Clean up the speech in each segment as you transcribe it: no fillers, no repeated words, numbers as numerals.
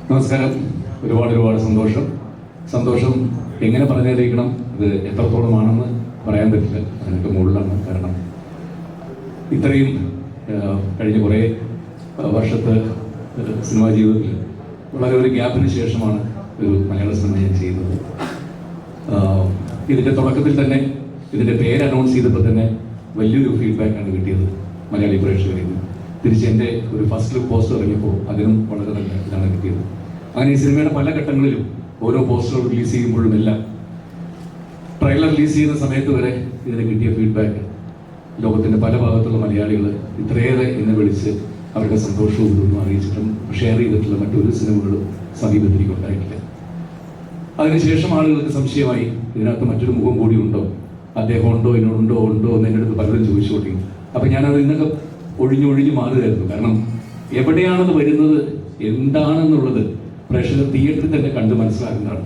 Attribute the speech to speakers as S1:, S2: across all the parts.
S1: നമസ്കാരം. ഒരുപാട് സന്തോഷം. സന്തോഷം എങ്ങനെ പറഞ്ഞറിയിക്കണം, ഇത് എത്രത്തോളമാണെന്ന് പറയാൻ പറ്റില്ല. അതിനൊക്കെ മുകളിലാണ്. കാരണം ഇത്രയും കഴിഞ്ഞ കുറേ വർഷത്തെ സിനിമാ ജീവിതത്തിൽ വളരെ ഒരു ഗ്യാപ്പിന് ശേഷമാണ് ഒരു മലയാള സിനിമ ഞാൻ ചെയ്യുന്നത്. ഇതിൻ്റെ തുടക്കത്തിൽ തന്നെ ഇതിൻ്റെ പേര് അനൗൺസ് ചെയ്തപ്പോൾ തന്നെ വലിയൊരു ഫീഡ്ബാക്കാണ് കിട്ടിയത് മലയാളി പ്രേക്ഷകരിൽ നിന്ന്. തിരിച്ച് എൻ്റെ ഒരു ഫസ്റ്റ് ലുക്ക് പോസ്റ്റർ ഇറങ്ങിയപ്പോൾ അതിനും വളരെ നല്ല ഇതാണ് കിട്ടിയത്. അങ്ങനെ ഈ സിനിമയുടെ പല ഘട്ടങ്ങളിലും ഓരോ പോസ്റ്റർ റിലീസ് ചെയ്യുമ്പോഴും എല്ലാം ട്രെയിലർ റിലീസ് ചെയ്യുന്ന സമയത്ത് വരെ ഇതിന് കിട്ടിയ ഫീഡ്ബാക്ക് ലോകത്തിൻ്റെ പല ഭാഗത്തുള്ള മലയാളികൾ ഇത്രയേറെ എന്നെ വിളിച്ച് അവരുടെ സന്തോഷവും ഇതൊന്നും അറിയിച്ചിട്ടും ഷെയർ ചെയ്തിട്ടുള്ള മറ്റൊരു സിനിമകളും സമീപത്തിലേക്ക് ഉണ്ടായിട്ടില്ല. അതിനുശേഷം ആളുകൾക്ക് സംശയമായി, ഇതിനകത്ത് മറ്റൊരു മുഖം കൂടി ഉണ്ടോ, അദ്ദേഹം ഉണ്ടോ എന്നോടുണ്ടോ എന്ന് എൻ്റെ അടുത്ത് പലരും ചോദിച്ചുകൊണ്ടി. അപ്പം ഞാനത് ഇന്നൊക്കെ ഒഴിഞ്ഞൊഴിഞ്ഞ് മാറുകയായിരുന്നു. കാരണം എവിടെയാണത് വരുന്നത്, എന്താണെന്നുള്ളത് പ്രേക്ഷകർ തിയേറ്ററിൽ തന്നെ കണ്ട് മനസ്സിലാക്കുന്നതാണ്.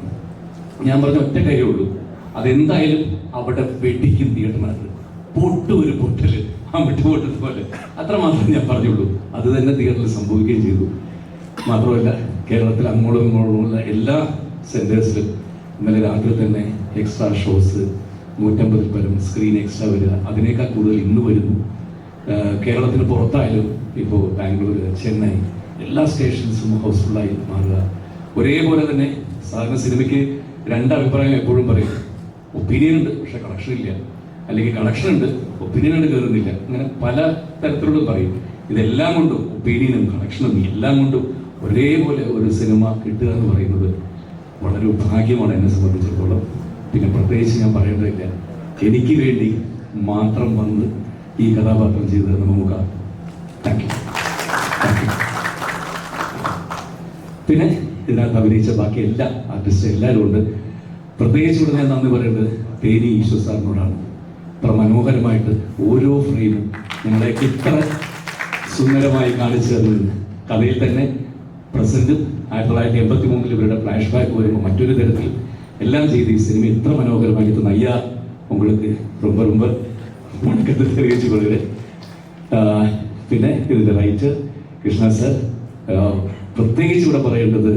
S1: ഞാൻ പറഞ്ഞ ഒറ്റ കാര്യമുള്ളൂ, അതെന്തായാലും അവിടെ വെടിക്കും തിയേറ്ററിനകത്ത്. ഒരു പൊട്ടല് ആ വിട്ടുപൊട്ടത് പോലെ അത്രമാത്രം ഞാൻ പറഞ്ഞുള്ളൂ. അത് തന്നെ തിയേറ്ററിൽ സംഭവിക്കുകയും ചെയ്തു. മാത്രമല്ല കേരളത്തിൽ അങ്ങോളം ഇങ്ങോളമുള്ള എല്ലാ സെൻറ്റേഴ്സിലും ഇന്നലെ രാത്രി തന്നെ എക്സ്ട്രാ ഷോസ് 150 പരം സ്ക്രീൻ എക്സ്ട്രാ വരിക, അതിനേക്കാൾ കൂടുതൽ ഇന്ന് വരുന്നു. കേരളത്തിന് പുറത്തായാലും ഇപ്പോൾ ബാംഗ്ലൂർ, ചെന്നൈ എല്ലാ സ്റ്റേഷൻസും ഹൗസ്ഫുള്ളായി മാറുക. ഒരേപോലെ തന്നെ സാധാരണ സിനിമയ്ക്ക് രണ്ട് അഭിപ്രായം എപ്പോഴും പറയും. ഒപ്പീനിയൻ ഉണ്ട് പക്ഷെ കളക്ഷൻ ഇല്ല, അല്ലെങ്കിൽ കളക്ഷൻ ഉണ്ട് ഒപ്പീനിയൻ ഉണ്ട് കയറുന്നില്ല. അങ്ങനെ പല തരത്തിലുള്ള പറയും. ഇതെല്ലാം കൊണ്ടും ഒപ്പീനിയനും കളക്ഷനും എല്ലാം കൊണ്ടും ഒരേപോലെ ഒരു സിനിമ കിട്ടുക എന്ന് പറയുന്നത് വളരെ ഭാഗ്യമാണ് എന്നെ സംബന്ധിച്ചിടത്തോളം. പിന്നെ പ്രത്യേകിച്ച് ഞാൻ പറയേണ്ടതില്ല, എനിക്ക് വേണ്ടി മാത്രം വന്ന് ഈ കഥാപാത്രം ചെയ്തു തന്ന മമ്മൂക്ക, താങ്ക് യു. പിന്നെ ഇതിനകത്ത് അഭിനയിച്ച ബാക്കി എല്ലാ ആർട്ടിസ്റ്റ് എല്ലാവരും ഉണ്ട്. പ്രത്യേകിച്ച് ഇവിടെ ഞാൻ നന്ദി പറയേണ്ടത് തേനി ഈശ്വർ സാറിനോടാണ്. ഇത്ര മനോഹരമായിട്ട് ഓരോ ഫ്രെയിമും ഞങ്ങളെ ഇത്ര സുന്ദരമായി കാണിച്ചു തന്നതിന്. കഥയിൽ തന്നെ പ്രസന്റും 1983 ഇവരുടെ ഫ്ലാഷ് ബാക്ക് വരുമ്പോൾ മറ്റൊരു തരത്തിൽ എല്ലാം ചെയ്ത് ഈ സിനിമ ഇത്ര മനോഹരമായിട്ട് നയ്യാ உங்களுக்கு ரொம்ப ரொம்ப വണക്കത്തെ தெரிவிച്ചു കൊള്ളുക. പിന്നെ ഇതിൻ്റെ റൈറ്റർ കൃഷ്ണ സർ, പ്രത്യേകിച്ച് ഇവിടെ പറയേണ്ടത്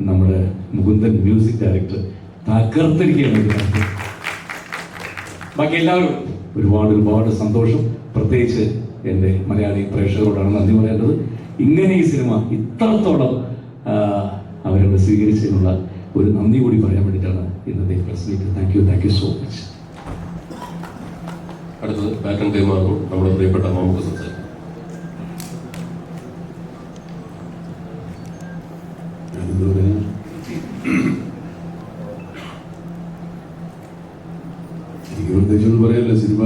S1: നമ്മുടെ മുകുന്ദൻ മ്യൂസിക് ഡയറക്ടർ തകർത്തിരിക്കുകയാണ്. ബാക്കി എല്ലാവരും ഒരുപാട് സന്തോഷം. പ്രത്യേകിച്ച് എൻ്റെ മലയാളി പ്രേക്ഷകരോടാണ് നന്ദി പറയേണ്ടത്. ഇങ്ങനെ ഈ സിനിമ ഇത്രത്തോളം അവരോട് സ്വീകരിച്ചതിനുള്ള ഒരു നന്ദി കൂടി പറയാൻ വേണ്ടിയിട്ടാണ് ഇന്നത്തെ press meet. Thank you so much.
S2: അടുത്തത് പാറ്റേൺ ടൈമാകും നമ്മുടെ പ്രിയപ്പെട്ട മമ്മൂക്ക സംസാരിക്കും.
S3: എനിക്ക് പ്രത്യേകിച്ചൊന്നും പറയാനില്ല. സിനിമ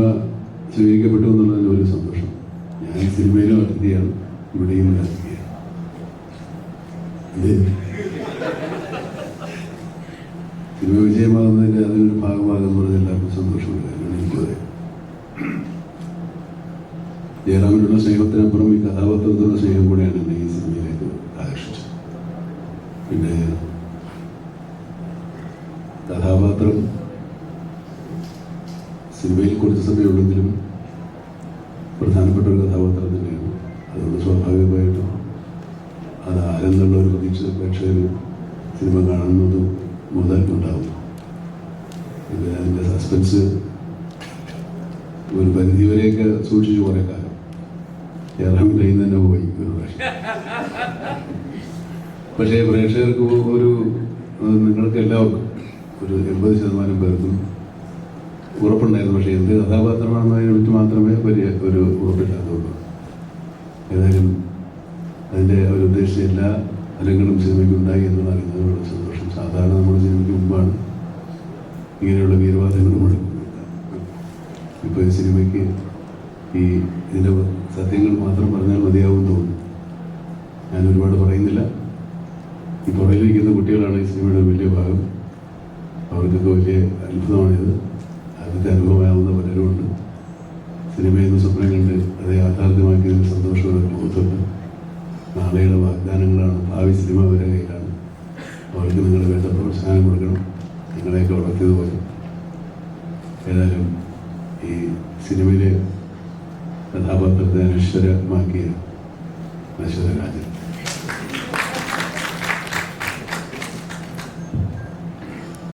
S3: സ്വീകരിക്കപ്പെട്ടു എന്നുള്ളതിൽ ഒരു സന്തോഷം. ഞാൻ സിനിമയിലും അതിഥിയാണ്, ഇവിടെയും അതിഥിയാണ്. സിനിമ വിജയമാകുന്നതിൻ്റെ അതിനൊരു ഭാഗമാകുന്നത് എല്ലാവർക്കും സന്തോഷമുള്ള കാര്യമാണ്. എനിക്കത് ജയറാമിനുള്ള സ്നേഹത്തിനപ്പുറം ഈ കഥാപാത്രത്തിലുള്ള സ്നേഹം കൂടെയാണ് എന്നെ ഈ സിനിമയിലേക്ക് ആകർഷിച്ചത്. പിന്നെ കഥാപാത്രം സിനിമയിൽ കുറച്ച് സമയമുള്ളെങ്കിലും പ്രധാനപ്പെട്ട ഒരു കഥാപാത്രം തന്നെയാണ്. അതുകൊണ്ട് സ്വാഭാവികമായിട്ടും അത് ആരെന്നുള്ള ഒരു പ്രതീക്ഷ പ്രേക്ഷകർ സിനിമ കാണുന്നതും മുതൽക്കുണ്ടാവും. പിന്നെ അതിൻ്റെ സസ്പെൻസ് ഒരു പരിധിവരെയൊക്കെ സൂക്ഷിച്ചു കുറേ കാലം. ജയറാമിൻ്റെ കയ്യിൽ തന്നെ പോയി ഒരു പ്രാവശ്യം. പക്ഷേ പ്രേക്ഷകർക്ക് ഒരു നിങ്ങൾക്ക് എല്ലാവർക്കും ഒരു 80% പേർക്കും ഉറപ്പുണ്ടായിരുന്നു. പക്ഷേ എന്ത് കഥാപാത്രമാണെന്നതിനെ പറ്റി മാത്രമേ ഒരു ഉറപ്പില്ലാത്തതുള്ളൂ. ഏതായാലും അതിൻ്റെ അവരുദ്ദേശിച്ച എല്ലാ ഫലങ്ങളും സിനിമയ്ക്ക് ഉണ്ടായി എന്ന് അറിയുന്നതിനുള്ള സന്തോഷം. സാധാരണ നമ്മുടെ സിനിമയ്ക്ക് മുമ്പാണ് ഇങ്ങനെയുള്ള വീരവാദങ്ങൾ നമ്മൾ ഇപ്പോൾ ഈ സിനിമയ്ക്ക് ഇതിൻ്റെ സത്യങ്ങൾ മാത്രം പറഞ്ഞാൽ മതിയാവും തോന്നുന്നു. ഞാൻ ഒരുപാട് പറയുന്നില്ല. ഈ പുറകിലിരിക്കുന്ന കുട്ടികളാണ് ഈ സിനിമയുടെ വലിയ ഭാഗം. അവർക്കൊക്കെ വലിയ അത്ഭുതമാണിത്. ആദ്യത്തെ അനുഭവമാവുന്ന പലരുമുണ്ട്. സിനിമയിൽ നിന്ന് സ്വപ്നം കണ്ട് അത് യാഥാർത്ഥ്യമാക്കിയതിൽ സന്തോഷമുള്ള മുഖത്തുണ്ട്. നാളെയുടെ വാഗ്ദാനങ്ങളാണ്, ഭാവി സിനിമ അവരുടെ കയ്യിലാണ്. അവർക്ക് നിങ്ങൾ വേണ്ട പ്രോത്സാഹനം കൊടുക്കണം, നിങ്ങളെയൊക്കെ വളർത്തിയതുപോലെ. ഏതായാലും ഈ സിനിമയിലെ കഥാപാത്രത്തെ അനശ്വരമാക്കിയ നശ്വര രാജ